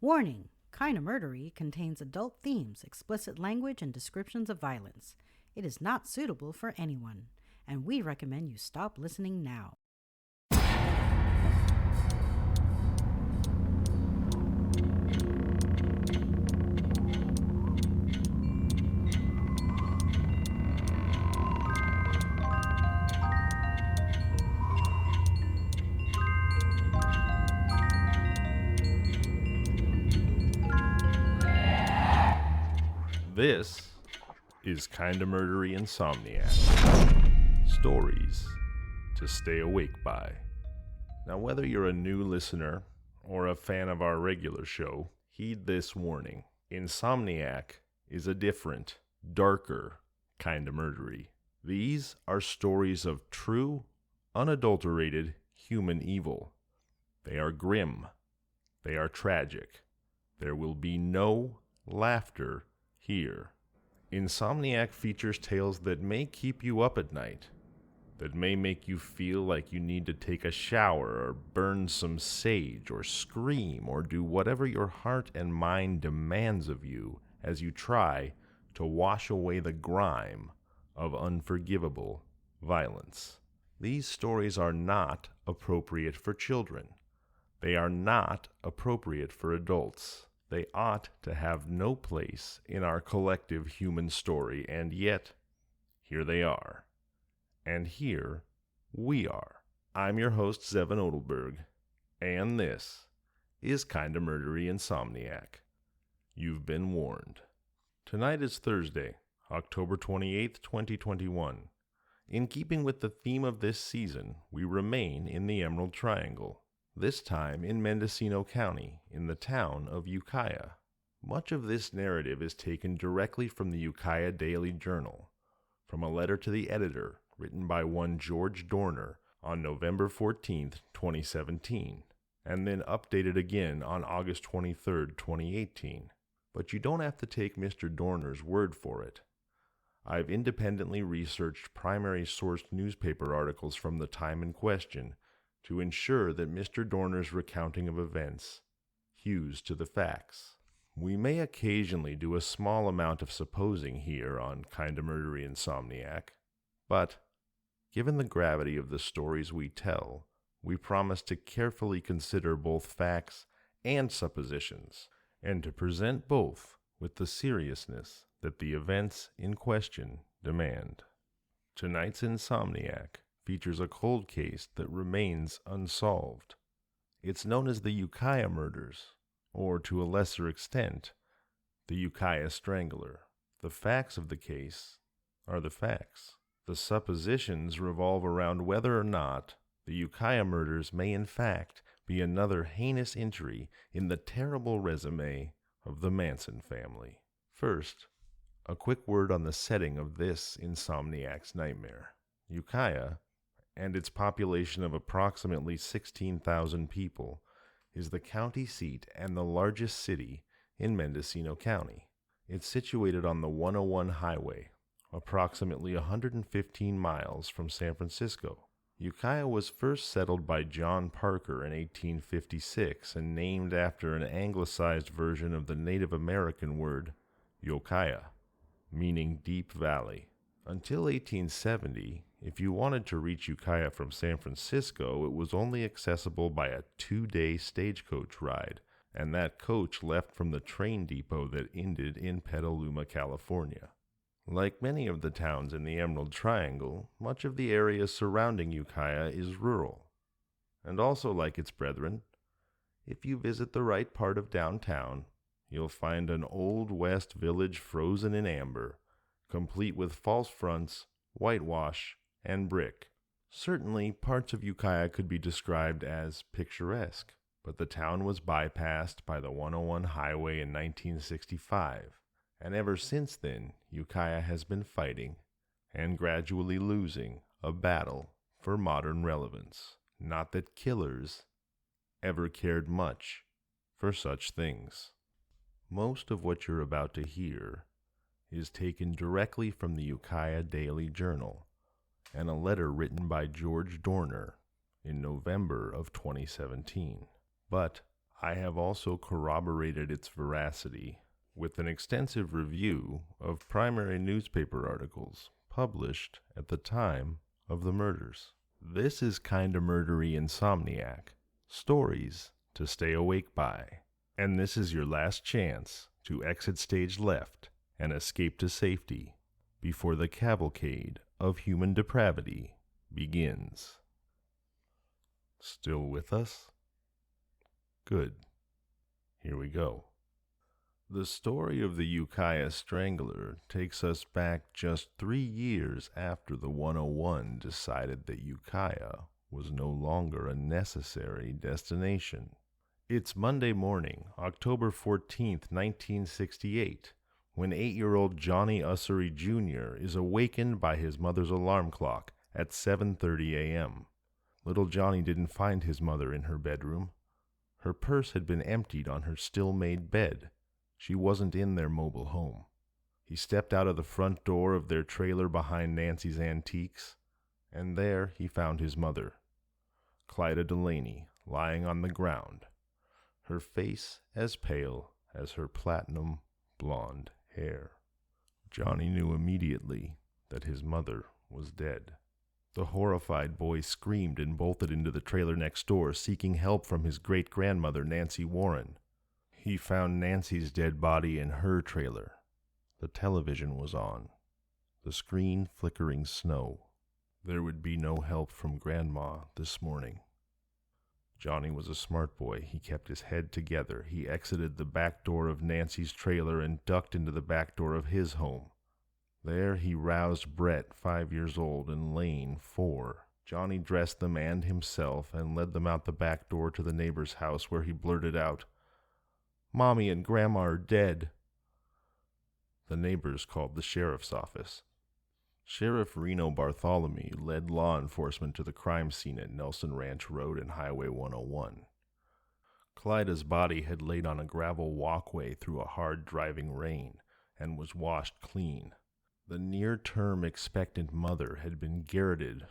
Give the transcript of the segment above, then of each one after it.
Warning! Kinda Murdery contains adult themes, explicit language, and descriptions of violence. It is not suitable for anyone, and we recommend you stop listening now. This is Kinda Murdery Insomniac. Stories to stay awake by. Now, whether you're a new listener or a fan of our regular show, heed this warning. Insomniac is a different, darker Kinda Murdery. These are stories of true, unadulterated human evil. They are grim. They are tragic. There will be no laughter here. Insomniac features tales that may keep you up at night, that may make you feel like you need to take a shower or burn some sage or scream or do whatever your heart and mind demands of you as you try to wash away the grime of unforgivable violence. These stories are not appropriate for children. They are not appropriate for adults. They ought to have no place in our collective human story, and yet, here they are. And here we are. I'm your host, Zevon Odelberg, and this is Kinda Murdery Insomniac. You've been warned. Tonight is Thursday, October 28th, 2021. In keeping with the theme of this season, we remain in the Emerald Triangle. This time in Mendocino County, in the town of Ukiah. Much of this narrative is taken directly from the Ukiah Daily Journal, from a letter to the editor written by one George Dorner on November 14th, 2017, and then updated again on August 23rd, 2018. But you don't have to take Mr. Dorner's word for it. I've independently researched primary sourced newspaper articles from the time in question to ensure that Mr. Dorner's recounting of events hews to the facts. We may occasionally do a small amount of supposing here on Kinda Murdery Insomniac, but given the gravity of the stories we tell, we promise to carefully consider both facts and suppositions, and to present both with the seriousness that the events in question demand. Tonight's Insomniac features a cold case that remains unsolved. It's known as the Ukiah murders, or to a lesser extent, the Ukiah Strangler. The facts of the case are the facts. The suppositions revolve around whether or not the Ukiah murders may in fact be another heinous entry in the terrible resume of the Manson family. First, a quick word on the setting of this Insomniac's nightmare. Ukiah, and its population of approximately 16,000 people, is the county seat and the largest city in Mendocino County. It's situated on the 101 highway, approximately 115 miles from San Francisco. Ukiah was first settled by John Parker in 1856 and named after an anglicized version of the Native American word Ukiah, meaning deep valley. Until 1870, if you wanted to reach Ukiah from San Francisco, it was only accessible by a 2-day stagecoach ride, and that coach left from the train depot that ended in Petaluma, California. Like many of the towns in the Emerald Triangle, much of the area surrounding Ukiah is rural. And also like its brethren, if you visit the right part of downtown, you'll find an Old West village frozen in amber, complete with false fronts, whitewash, and brick. Certainly, parts of Ukiah could be described as picturesque, but the town was bypassed by the 101 highway in 1965, and ever since then, Ukiah has been fighting, and gradually losing, a battle for modern relevance. Not that killers ever cared much for such things. Most of what you're about to hear is taken directly from the Ukiah Daily Journal and a letter written by George Dorner in November of 2017. But I have also corroborated its veracity with an extensive review of primary newspaper articles published at the time of the murders. This is Kinda Murdery Insomniac, stories to stay awake by. And this is your last chance to exit stage left and escape to safety before the cavalcade of human depravity begins. Still with us? Good. Here we go. The story of the Ukiah Strangler takes us back just 3 years after the 101 decided that Ukiah was no longer a necessary destination. It's Monday morning, October 14th, 1968, when 8-year-old Johnny Ussery Jr. is awakened by his mother's alarm clock at 7:30 a.m. Little Johnny didn't find his mother in her bedroom. Her purse had been emptied on her still-made bed. She wasn't in their mobile home. He stepped out of the front door of their trailer behind Nancy's Antiques, and there he found his mother, Clyda Delaney, lying on the ground, her face as pale as her platinum blonde hair. Johnny knew immediately that his mother was dead. The horrified boy screamed and bolted into the trailer next door, seeking help from his great-grandmother, Nancy Warren. He found Nancy's dead body in her trailer. The television was on, the screen flickering snow. There would be no help from Grandma this morning. Johnny was a smart boy. He kept his head together. He exited the back door of Nancy's trailer and ducked into the back door of his home. There he roused Brett, 5 years old, and Lane, 4. Johnny dressed them and himself and led them out the back door to the neighbor's house, where he blurted out, "Mommy and Grandma are dead." The neighbors called the sheriff's office. Sheriff Reno Bartholomew led law enforcement to the crime scene at Nelson Ranch Road and Highway 101. Clyda's body had laid on a gravel walkway through a hard driving rain and was washed clean. The near-term expectant mother had been garroted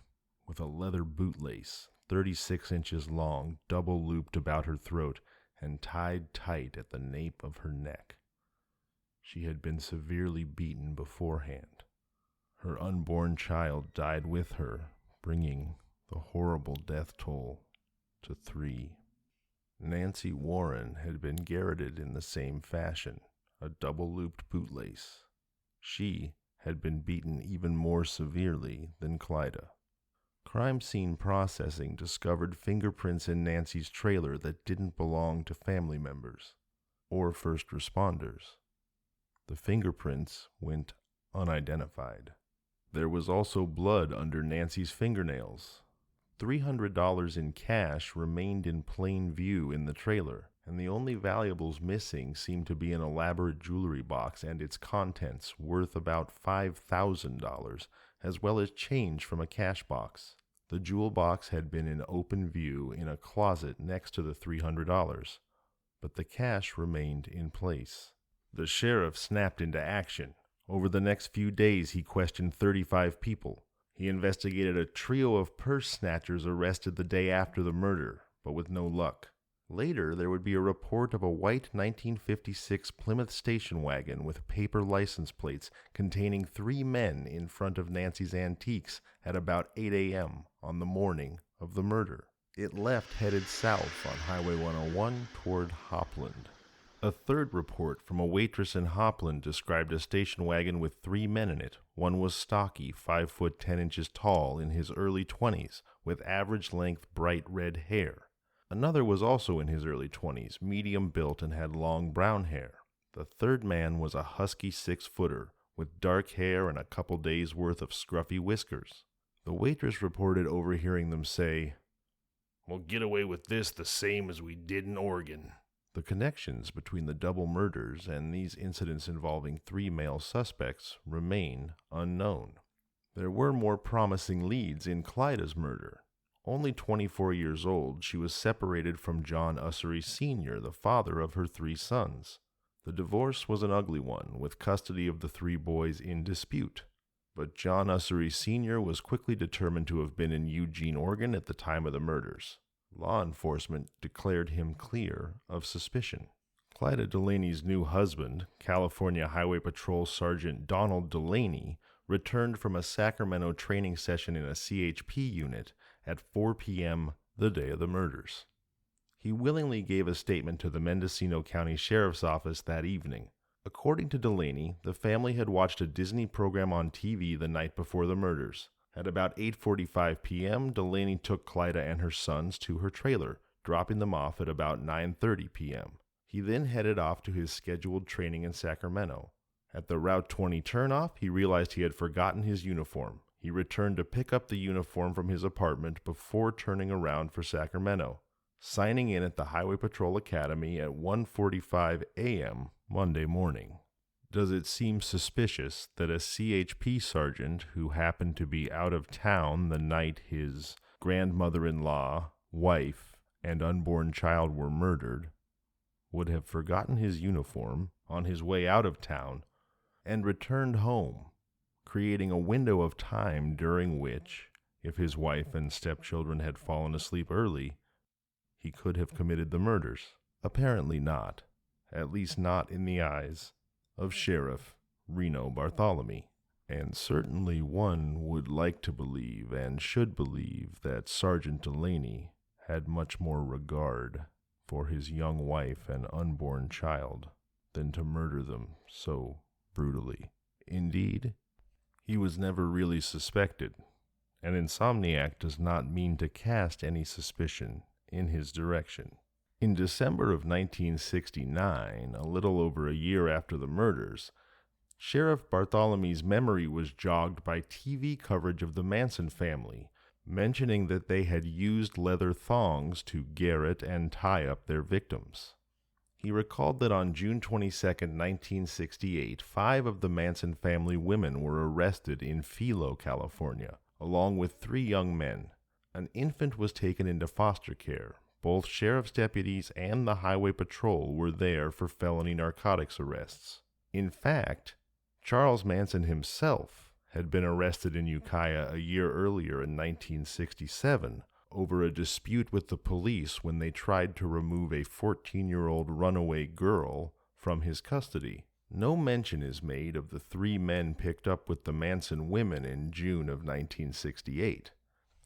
with a leather bootlace, 36 inches long, double-looped about her throat and tied tight at the nape of her neck. She had been severely beaten beforehand. Her unborn child died with her, bringing the horrible death toll to 3. Nancy Warren had been garroted in the same fashion, a double-looped bootlace. She had been beaten even more severely than Clyda. Crime scene processing discovered fingerprints in Nancy's trailer that didn't belong to family members or first responders. The fingerprints went unidentified. There was also blood under Nancy's fingernails. $300 in cash remained in plain view in the trailer, and the only valuables missing seemed to be an elaborate jewelry box and its contents worth about $5,000, as well as change from a cash box. The jewel box had been in open view in a closet next to the $300, but the cash remained in place. The sheriff snapped into action. Over the next few days, he questioned 35 people. He investigated a trio of purse snatchers arrested the day after the murder, but with no luck. Later, there would be a report of a white 1956 Plymouth station wagon with paper license plates containing 3 men in front of Nancy's Antiques at about 8 a.m. on the morning of the murder. It left headed south on Highway 101 toward Hopland. A third report from a waitress in Hopland described a station wagon with 3 men in it. One was stocky, 5 foot 10 inches tall, in his early 20s, with average-length bright red hair. Another was also in his early 20s, medium-built and had long brown hair. The third man was a husky 6-footer, with dark hair and a couple days' worth of scruffy whiskers. The waitress reported overhearing them say, "We'll get away with this the same as we did in Oregon." The connections between the double murders and these incidents involving 3 male suspects remain unknown. There were more promising leads in Clyda's murder. Only 24 years old, she was separated from John Ussery Sr., the father of her 3 sons. The divorce was an ugly one, with custody of the 3 boys in dispute. But John Ussery Sr. was quickly determined to have been in Eugene, Oregon at the time of the murders. Law enforcement declared him clear of suspicion. Clyda Delaney's new husband, California Highway Patrol Sergeant Donald Delaney, returned from a Sacramento training session in a CHP unit at 4 p.m. the day of the murders. He willingly gave a statement to the Mendocino County Sheriff's Office that evening. According to Delaney, the family had watched a Disney program on TV the night before the murders. At about 8:45 p.m., Delaney took Clyda and her sons to her trailer, dropping them off at about 9:30 p.m. He then headed off to his scheduled training in Sacramento. At the Route 20 turnoff, he realized he had forgotten his uniform. He returned to pick up the uniform from his apartment before turning around for Sacramento, signing in at the Highway Patrol Academy at 1:45 a.m. Monday morning. Does it seem suspicious that a CHP sergeant who happened to be out of town the night his grandmother-in-law, wife, and unborn child were murdered would have forgotten his uniform on his way out of town and returned home, creating a window of time during which, if his wife and stepchildren had fallen asleep early, he could have committed the murders? Apparently not, at least not in the eyes of Sheriff Reno Bartholomew. And certainly one would like to believe and should believe that Sergeant Delaney had much more regard for his young wife and unborn child than to murder them so brutally. Indeed, he was never really suspected, and Insomniac does not mean to cast any suspicion in his direction. In December of 1969, a little over a year after the murders, Sheriff Bartholomew's memory was jogged by TV coverage of the Manson family, mentioning that they had used leather thongs to garrote and tie up their victims. He recalled that on June 22, 1968, 5 of the Manson family women were arrested in Philo, California, along with 3 young men. An infant was taken into foster care. Both sheriff's deputies and the Highway Patrol were there for felony narcotics arrests. In fact, Charles Manson himself had been arrested in Ukiah a year earlier in 1967 over a dispute with the police when they tried to remove a 14-year-old runaway girl from his custody. No mention is made of the 3 men picked up with the Manson women in June of 1968.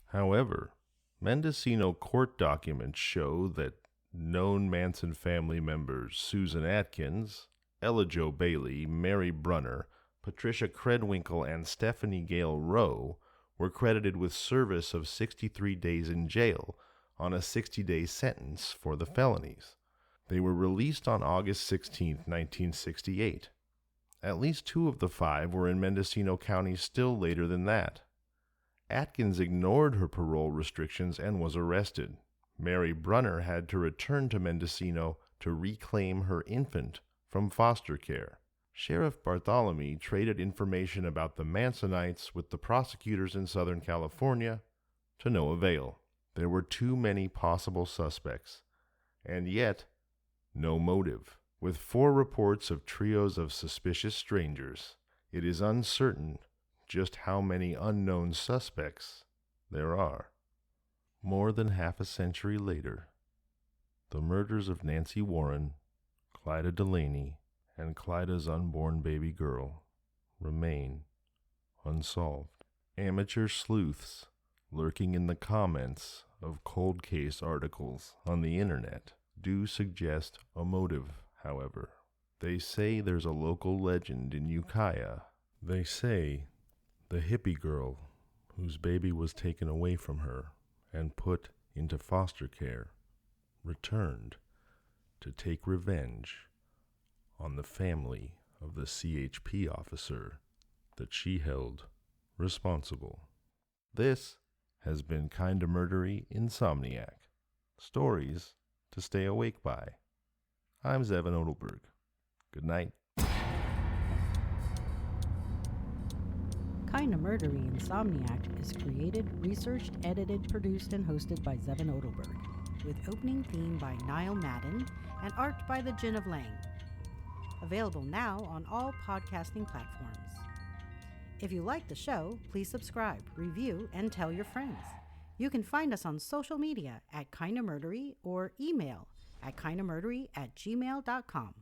However, Mendocino court documents show that known Manson family members Susan Atkins, Ella Jo Bailey, Mary Brunner, Patricia Kredwinkle, and Stephanie Gale Rowe were credited with service of 63 days in jail on a 60-day sentence for the felonies. They were released on August 16, 1968. At least 2 of the 5 were in Mendocino County still later than that. Atkins ignored her parole restrictions and was arrested. Mary Brunner had to return to Mendocino to reclaim her infant from foster care. Sheriff Bartholomew traded information about the Mansonites with the prosecutors in Southern California to no avail. There were too many possible suspects, and yet no motive. With 4 reports of trios of suspicious strangers, it is uncertain just how many unknown suspects there are. More than half a century later, the murders of Nancy Warren, Clyda Delaney, and Clyda's unborn baby girl remain unsolved. Amateur sleuths lurking in the comments of cold case articles on the internet do suggest a motive, however. They say there's a local legend in Ukiah. They say the hippie girl whose baby was taken away from her and put into foster care returned to take revenge on the family of the CHP officer that she held responsible. This has been Kinda Murdery Insomniac. Stories to stay awake by. I'm Zevon Odelberg. Good night. Kinda Murdery Insomniac is created, researched, edited, produced, and hosted by Zevon Odelberg, with opening theme by Niall Madden and art by the Gin of Lang. Available now on all podcasting platforms. If you like the show, please subscribe, review, and tell your friends. You can find us on social media at Kinda Murdery or email at kindamurdery@gmail.com.